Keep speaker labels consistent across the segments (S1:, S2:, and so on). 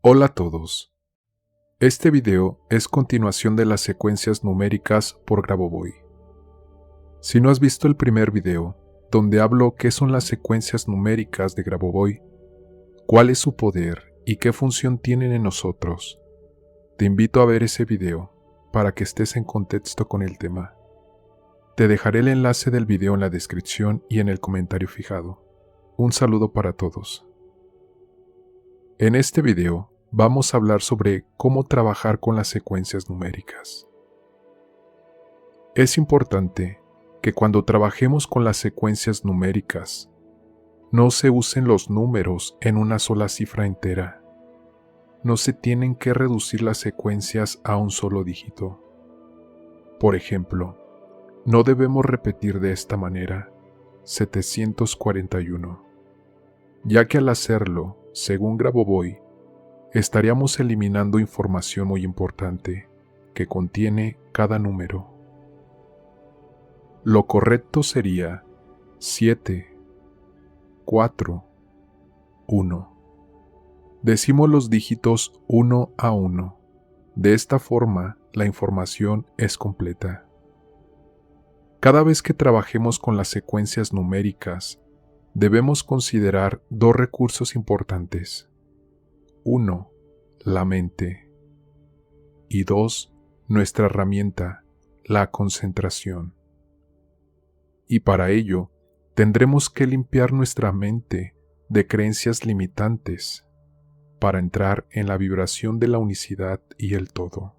S1: Hola a todos. Este video es continuación de las secuencias numéricas por Grabovoi. Si no has visto el primer video, donde hablo qué son las secuencias numéricas de Grabovoi, cuál es su poder y qué función tienen en nosotros, te invito a ver ese video para que estés en contexto con el tema. Te dejaré el enlace del video en la descripción y en el comentario fijado. Un saludo para todos. En este video vamos a hablar sobre cómo trabajar con las secuencias numéricas. Es importante que cuando trabajemos con las secuencias numéricas, no se usen los números en una sola cifra entera. No se tienen que reducir las secuencias a un solo dígito. Por ejemplo, no debemos repetir de esta manera 741, ya que al hacerlo, según Grabovoi, estaríamos eliminando información muy importante que contiene cada número. Lo correcto sería 7, 4, 1. Decimos los dígitos uno a uno. De esta forma, la información es completa. Cada vez que trabajemos con las secuencias numéricas, debemos considerar dos recursos importantes. 1. La mente. Y 2. Nuestra herramienta, la concentración. Y para ello, tendremos que limpiar nuestra mente de creencias limitantes para entrar en la vibración de la unicidad y el todo.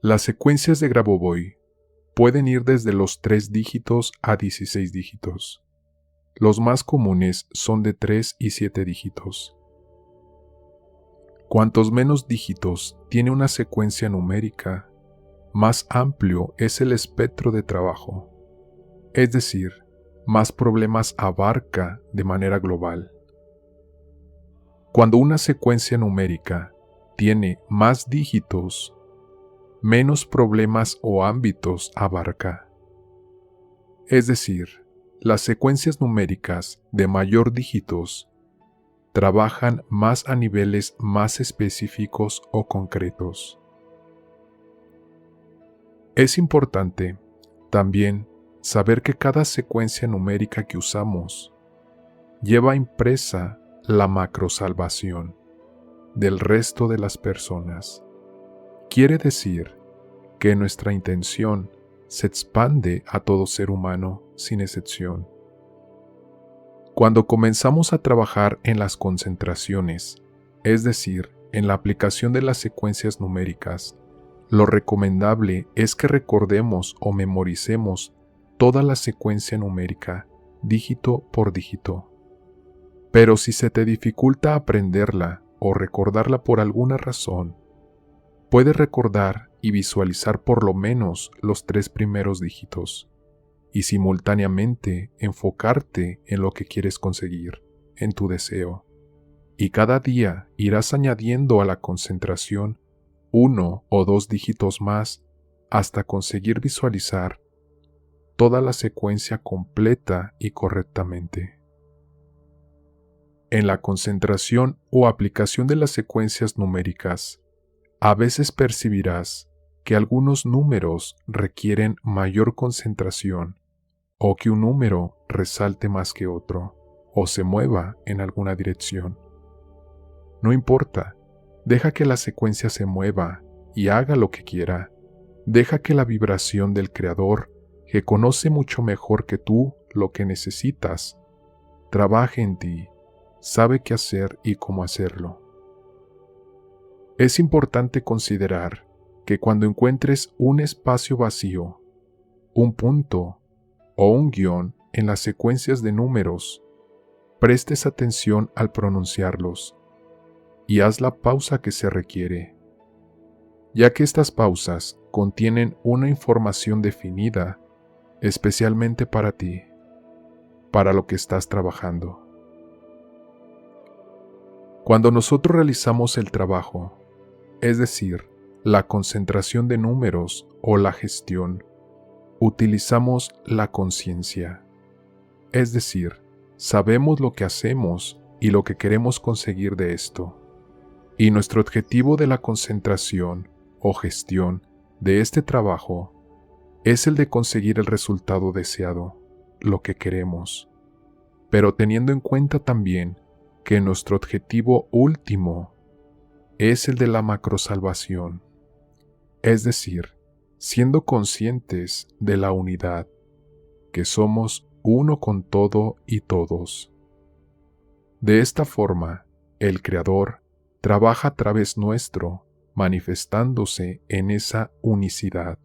S1: Las secuencias de Grabovoi pueden ir desde los 3 dígitos a 16 dígitos. Los más comunes son de 3 y 7 dígitos. Cuantos menos dígitos tiene una secuencia numérica, más amplio es el espectro de trabajo, es decir, más problemas abarca de manera global. Cuando una secuencia numérica tiene más dígitos, menos problemas o ámbitos abarca. Es decir, las secuencias numéricas de mayor dígitos trabajan más a niveles más específicos o concretos. Es importante también saber que cada secuencia numérica que usamos lleva impresa la macrosalvación del resto de las personas. Quiere decir que nuestra intención se expande a todo ser humano sin excepción. Cuando comenzamos a trabajar en las concentraciones, es decir, en la aplicación de las secuencias numéricas, lo recomendable es que recordemos o memoricemos toda la secuencia numérica, dígito por dígito. Pero si se te dificulta aprenderla o recordarla por alguna razón, puedes recordar y visualizar por lo menos los 3 primeros dígitos, y simultáneamente enfocarte en lo que quieres conseguir, en tu deseo. Y cada día irás añadiendo a la concentración 1 o 2 dígitos más hasta conseguir visualizar toda la secuencia completa y correctamente. En la concentración o aplicación de las secuencias numéricas, a veces percibirás que algunos números requieren mayor concentración o que un número resalte más que otro o se mueva en alguna dirección. No importa, deja que la secuencia se mueva y haga lo que quiera. Deja que la vibración del Creador, que conoce mucho mejor que tú lo que necesitas, trabaje en ti, sabe qué hacer y cómo hacerlo. Es importante considerar que cuando encuentres un espacio vacío, un punto o un guión en las secuencias de números, prestes atención al pronunciarlos y haz la pausa que se requiere, ya que estas pausas contienen una información definida especialmente para ti, para lo que estás trabajando. Cuando nosotros realizamos el trabajo, es decir, la concentración de números o la gestión, utilizamos la conciencia, es decir, sabemos lo que hacemos y lo que queremos conseguir de esto. Y nuestro objetivo de la concentración o gestión de este trabajo es el de conseguir el resultado deseado, lo que queremos, pero teniendo en cuenta también que nuestro objetivo último es el de la macrosalvación, es decir, siendo conscientes de la unidad, que somos uno con todo y todos. De esta forma, el Creador trabaja a través nuestro, manifestándose en esa unicidad.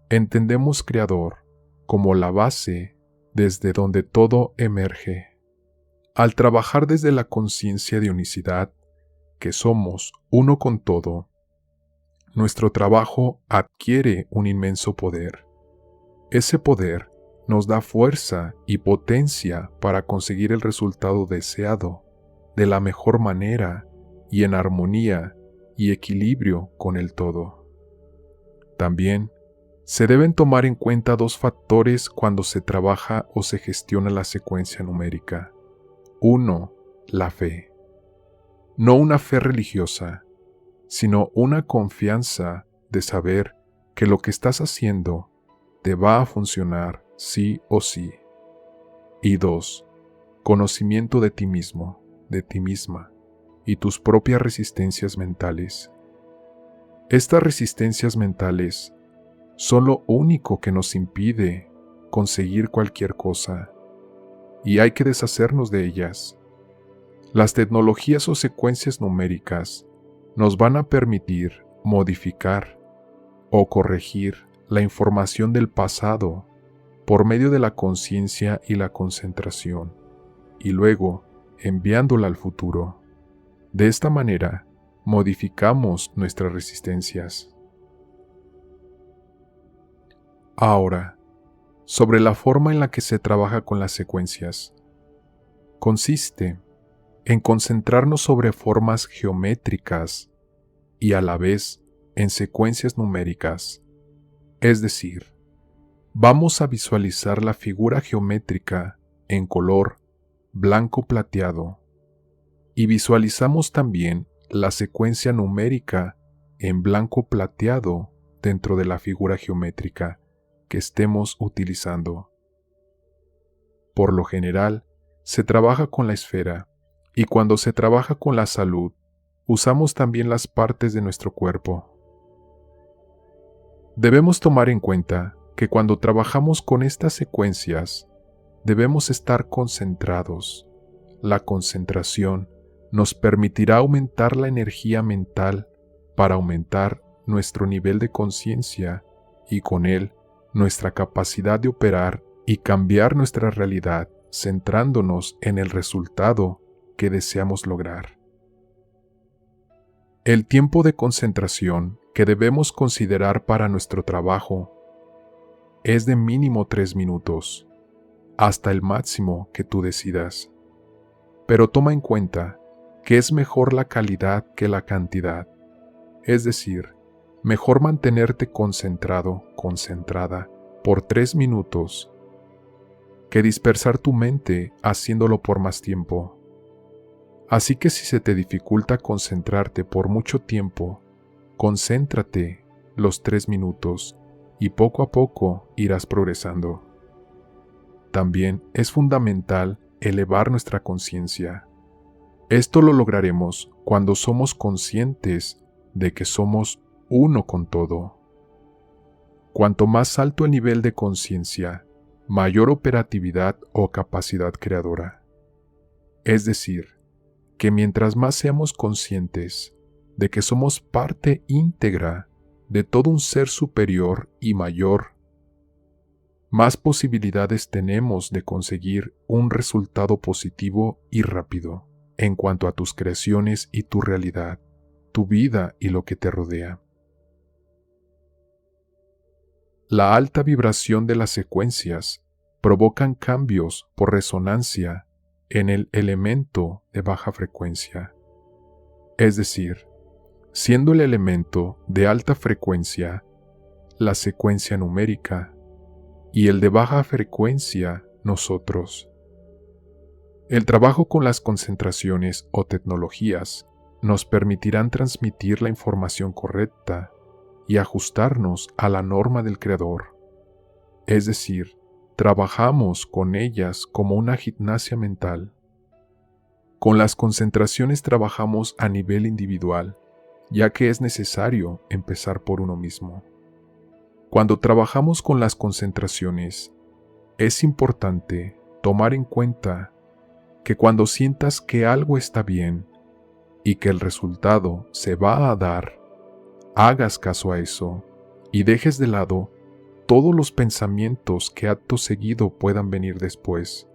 S1: Entendemos Creador como la base desde donde todo emerge. Al trabajar desde la conciencia de unicidad, que somos uno con todo, nuestro trabajo adquiere un inmenso poder. Ese poder nos da fuerza y potencia para conseguir el resultado deseado de la mejor manera y en armonía y equilibrio con el todo. También se deben tomar en cuenta dos factores cuando se trabaja o se gestiona la secuencia numérica. 1. La fe. No una fe religiosa, sino una confianza de saber que lo que estás haciendo te va a funcionar sí o sí. Y 2. Conocimiento de ti mismo, de ti misma, y tus propias resistencias mentales. Estas resistencias mentales son lo único que nos impide conseguir cualquier cosa, y hay que deshacernos de ellas. Las tecnologías o secuencias numéricas nos van a permitir modificar o corregir la información del pasado por medio de la conciencia y la concentración, y luego enviándola al futuro. De esta manera, modificamos nuestras resistencias. Ahora, sobre la forma en la que se trabaja con las secuencias. Consiste en concentrarnos sobre formas geométricas y a la vez en secuencias numéricas. Es decir, vamos a visualizar la figura geométrica en color blanco plateado y visualizamos también la secuencia numérica en blanco plateado dentro de la figura geométrica que estemos utilizando. Por lo general, se trabaja con la esfera, y cuando se trabaja con la salud, usamos también las partes de nuestro cuerpo. Debemos tomar en cuenta que cuando trabajamos con estas secuencias, debemos estar concentrados. La concentración nos permitirá aumentar la energía mental para aumentar nuestro nivel de conciencia y con él nuestra capacidad de operar y cambiar nuestra realidad centrándonos en el resultado que deseamos lograr. El tiempo de concentración que debemos considerar para nuestro trabajo es de mínimo 3 minutos, hasta el máximo que tú decidas. Pero toma en cuenta que es mejor la calidad que la cantidad, es decir, mejor mantenerte concentrado, concentrada, por 3 minutos, que dispersar tu mente haciéndolo por más tiempo. Así que si se te dificulta concentrarte por mucho tiempo, concéntrate los 3 minutos y poco a poco irás progresando. También es fundamental elevar nuestra conciencia. Esto lo lograremos cuando somos conscientes de que somos uno con todo. Cuanto más alto el nivel de conciencia, mayor operatividad o capacidad creadora. Es decir, que mientras más seamos conscientes de que somos parte íntegra de todo un ser superior y mayor, más posibilidades tenemos de conseguir un resultado positivo y rápido en cuanto a tus creaciones y tu realidad, tu vida y lo que te rodea. La alta vibración de las secuencias provocan cambios por resonancia en el elemento de baja frecuencia. Es decir, siendo el elemento de alta frecuencia la secuencia numérica y el de baja frecuencia nosotros. El trabajo con las concentraciones o tecnologías nos permitirán transmitir la información correcta y ajustarnos a la norma del Creador. Es decir, trabajamos con ellas como una gimnasia mental. Con las concentraciones trabajamos a nivel individual, ya que es necesario empezar por uno mismo. Cuando trabajamos con las concentraciones, es importante tomar en cuenta que cuando sientas que algo está bien y que el resultado se va a dar, hagas caso a eso y dejes de lado todos los pensamientos que acto seguido puedan venir después.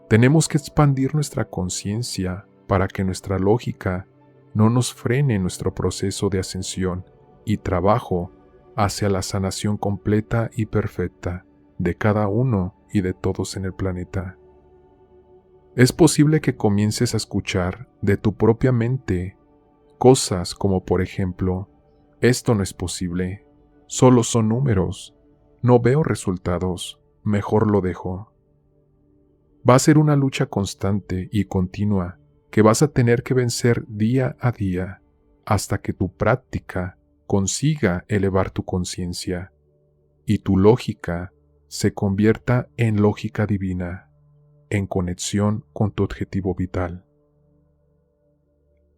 S1: Tenemos que expandir nuestra conciencia para que nuestra lógica no nos frene en nuestro proceso de ascensión y trabajo hacia la sanación completa y perfecta de cada uno y de todos en el planeta. Es posible que comiences a escuchar de tu propia mente cosas como, por ejemplo, esto no es posible, solo son números, no veo resultados, mejor lo dejo. Va a ser una lucha constante y continua que vas a tener que vencer día a día hasta que tu práctica consiga elevar tu conciencia y tu lógica se convierta en lógica divina, en conexión con tu objetivo vital.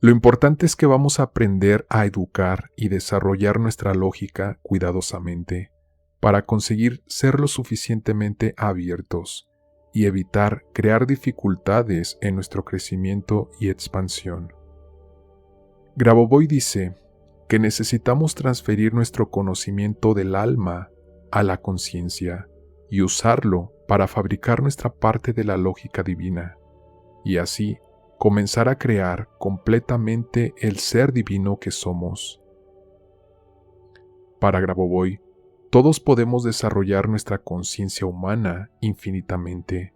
S1: Lo importante es que vamos a aprender a educar y desarrollar nuestra lógica cuidadosamente para conseguir ser lo suficientemente abiertos y evitar crear dificultades en nuestro crecimiento y expansión. Grabovoi dice que necesitamos transferir nuestro conocimiento del alma a la conciencia y usarlo para fabricar nuestra parte de la lógica divina, y así comenzar a crear completamente el ser divino que somos. Para Grabovoi, todos podemos desarrollar nuestra conciencia humana infinitamente.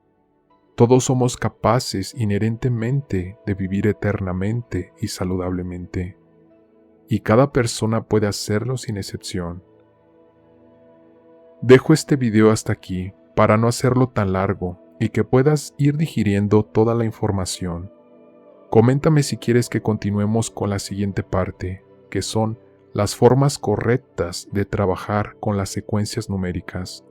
S1: Todos somos capaces inherentemente de vivir eternamente y saludablemente, y cada persona puede hacerlo sin excepción. Dejo este video hasta aquí para no hacerlo tan largo y que puedas ir digiriendo toda la información. Coméntame si quieres que continuemos con la siguiente parte, que son las formas correctas de trabajar con las secuencias numéricas.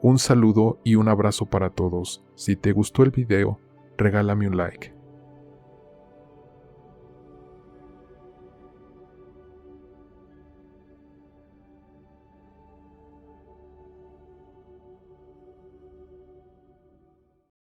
S1: Un saludo y un abrazo para todos. Si te gustó el video, regálame un like.